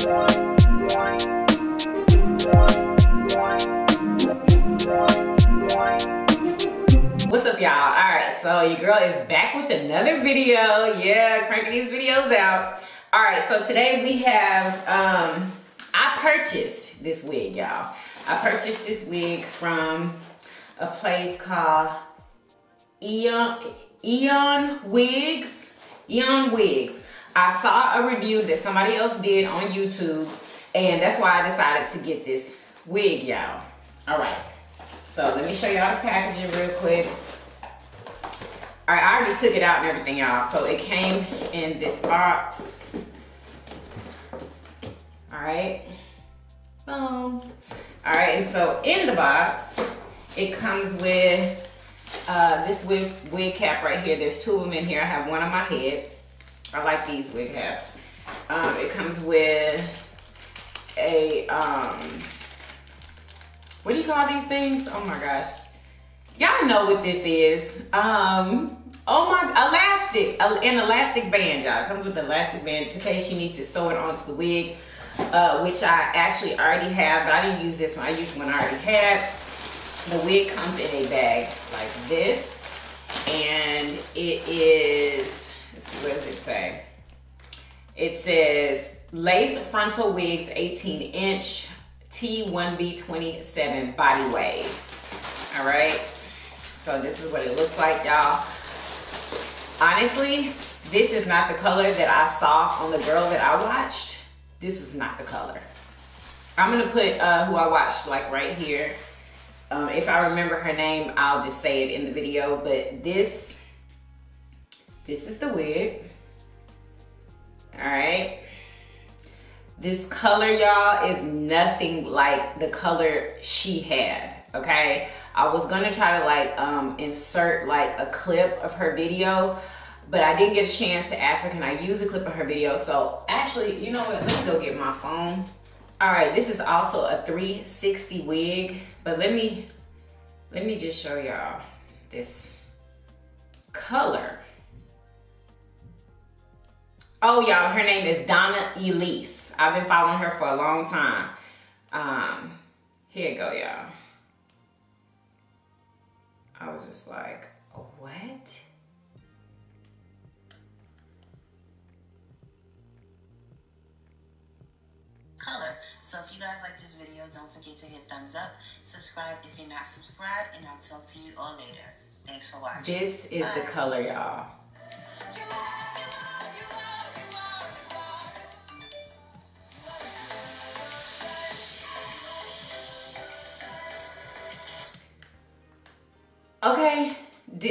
What's up, y'all? Alright, so your girl is back with another video. Yeah, cranking these videos out. Alright, so today we have, I purchased this wig, y'all. I purchased this wig from a place called EayonHair Wigs. EayonHair Wigs. I saw a review that somebody else did on YouTube, and that's why I decided to get this wig, y'all. Alright. So let me show y'all the packaging real quick. All right, I already took it out and everything, y'all. So it came in this box. All right, boom. All right, and so in the box, it comes with this wig cap right here. There's two of them in here. I have one on my head. I like these wig caps. It comes with a, what do you call these things? Oh my gosh. Y'all know what this is. Oh my, an elastic band, y'all. It comes with an elastic band just in case you need to sew it onto the wig, which I actually already have, but I didn't use this one. I used one I already had. The wig comes in a bag like this, and it is, let's see, what does it say? It says lace frontal wigs 18-inch. T1B27 body wave. All right, so this is what it looks like, y'all. Honestly, this is not the color that I saw on the girl that I watched. This is not the color. I'm gonna put who I watched like right here. If I remember her name, I'll just say it in the video, but this is the wig. All right. This color, y'all, is nothing like the color she had, okay? I was gonna try to like insert like a clip of her video, but I didn't get a chance to ask her, can I use a clip of her video? So actually, you know what, let me go get my phone. All right, this is also a 360 wig, but let me just show y'all this color. Oh, y'all, her name is Donna Elise. I've been following her for a long time. Here you go, y'all. I was just like, oh, what? Color. So if you guys like this video, don't forget to hit thumbs up, subscribe if you're not subscribed, and I'll talk to you all later. Thanks for watching. This is the color, y'all. Okay, do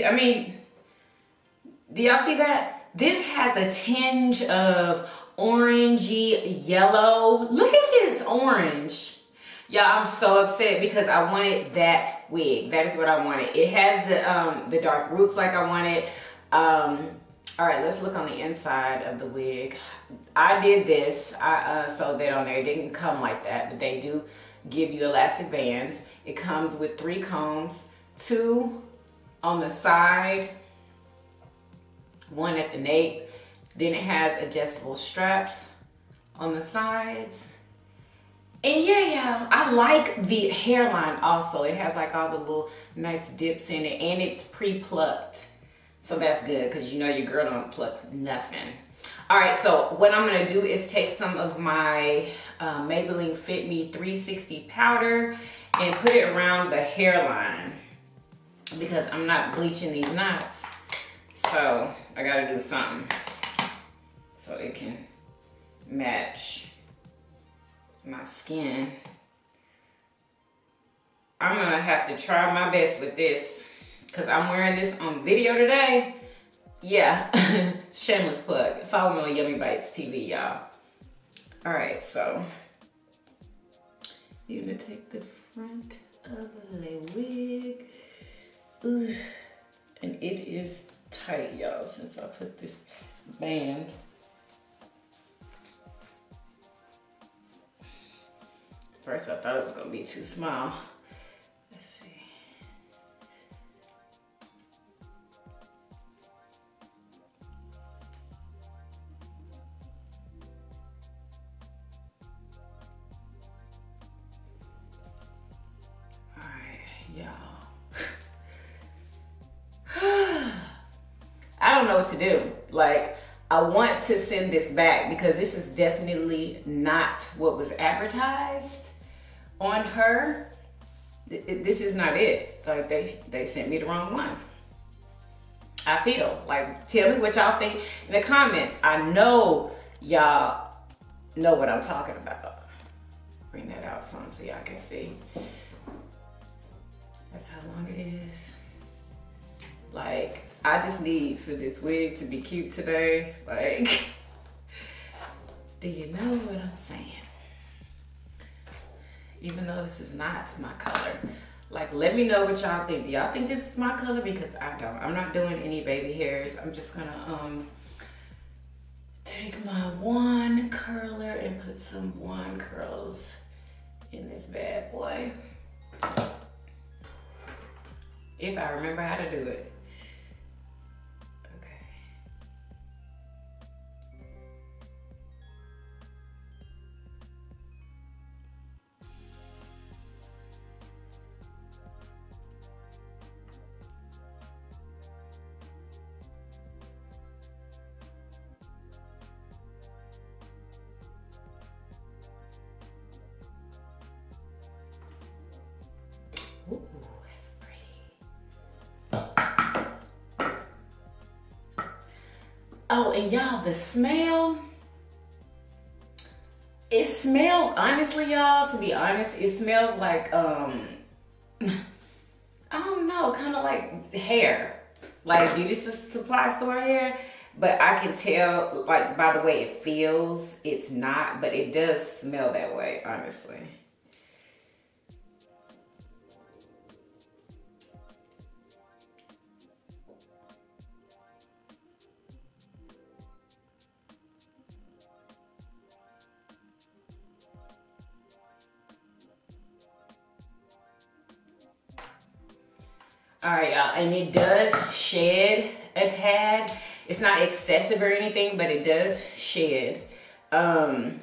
y'all see that? This has a tinge of orangey yellow. Look at this orange. Y'all, I'm so upset because I wanted that wig. That is what I wanted. It has the dark roots like I wanted. All right, let's look on the inside of the wig. I did this. I sewed that on there. It didn't come like that, but they do give you elastic bands. It comes with 3 combs. 2 on the side, 1 at the nape. Then it has adjustable straps on the sides. And yeah, I like the hairline also. It has like all the little nice dips in it, and it's pre-plucked. So that's good, because you know your girl don't pluck nothing. All right, so what I'm gonna do is take some of my Maybelline Fit Me 360 powder and put it around the hairline, because I'm not bleaching these knots. So I gotta do something so it can match my skin. I'm gonna have to try my best with this because I'm wearing this on video today. Yeah, shameless plug. Follow me on Yummy Bites TV, y'all. All right, so you're gonna take the front of the wig. Ooh, and it is tight, y'all, since I put this band. First I thought it was gonna be too small. Let's see. y'all. I don't know what to do. Like, I want to send this back because this is definitely not what was advertised on her. This is not it. Like, they sent me the wrong one. I feel like, tell me what y'all think in the comments. I know y'all know what I'm talking about. Bring that out some so y'all can see. That's how long it is. Like, I just need for this wig to be cute today. Like, do you know what I'm saying? Even though this is not my color. Like, let me know what y'all think. Do y'all think this is my color? Because I don't. I'm not doing any baby hairs. I'm just gonna take my wand curler and put some wand curls in this bad boy. If I remember how to do it. Ooh, that's pretty. Oh, and y'all, the smell. It smells, honestly, y'all, to be honest, it smells like, I don't know, kind of like hair. Like beauty supply store hair. But I can tell, like, by the way it feels, it's not, but it does smell that way, honestly. All right, y'all, and it does shed a tad. It's not excessive or anything, but it does shed. Let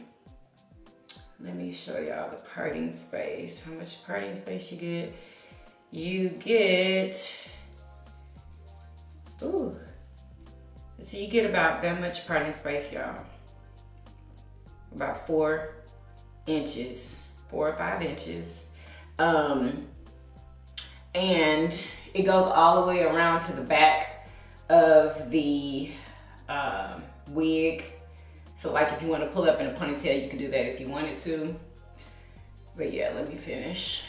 me show y'all the parting space. How much parting space you get? You get, ooh. So you get about that much parting space, y'all. About 4 inches, 4 or 5 inches. And it goes all the way around to the back of the wig. So like if you want to pull up in a ponytail, you can do that if you wanted to. But yeah, let me finish.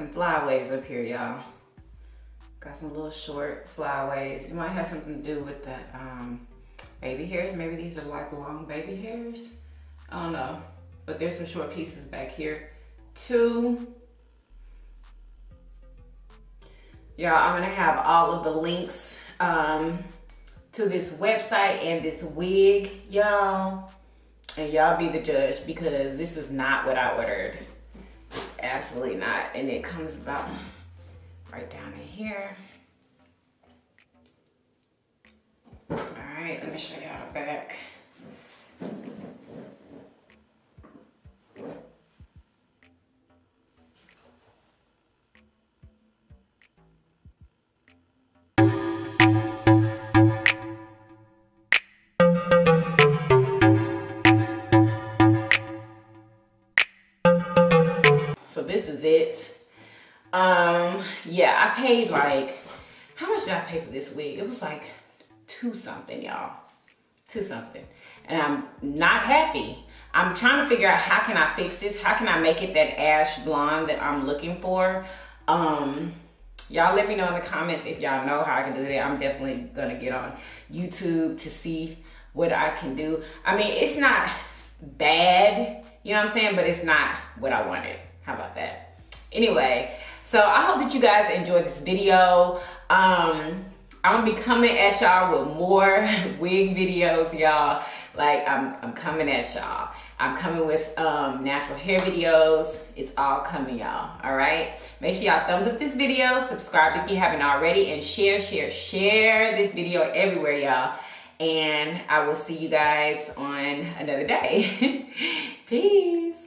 some flyaways up here, y'all. Got some little short flyaways. It might have something to do with the baby hairs. Maybe these are like long baby hairs. I don't know. But there's some short pieces back here too. Y'all, I'm gonna have all of the links to this website and this wig, y'all. And y'all be the judge, because this is not what I ordered. Absolutely not. And it comes about right down in here. All right, let me show y'all the back. So this is it. Yeah, I paid like, how much did I pay for this wig? It was like $2 something, y'all. $2 something. And I'm not happy. I'm trying to figure out how can I fix this? How can I make it that ash blonde that I'm looking for? Y'all let me know in the comments if y'all know how I can do that. I'm definitely gonna get on YouTube to see what I can do. I mean, it's not bad, you know what I'm saying? But it's not what I wanted. How about that? Anyway, so I hope that you guys enjoyed this video. I'm gonna be coming at y'all with more wig videos, y'all. Like, I'm coming at y'all. I'm coming with natural hair videos. It's all coming, y'all. All right. Make sure y'all thumbs up this video, subscribe if you haven't already, and share this video everywhere, y'all. And I will see you guys on another day. Peace.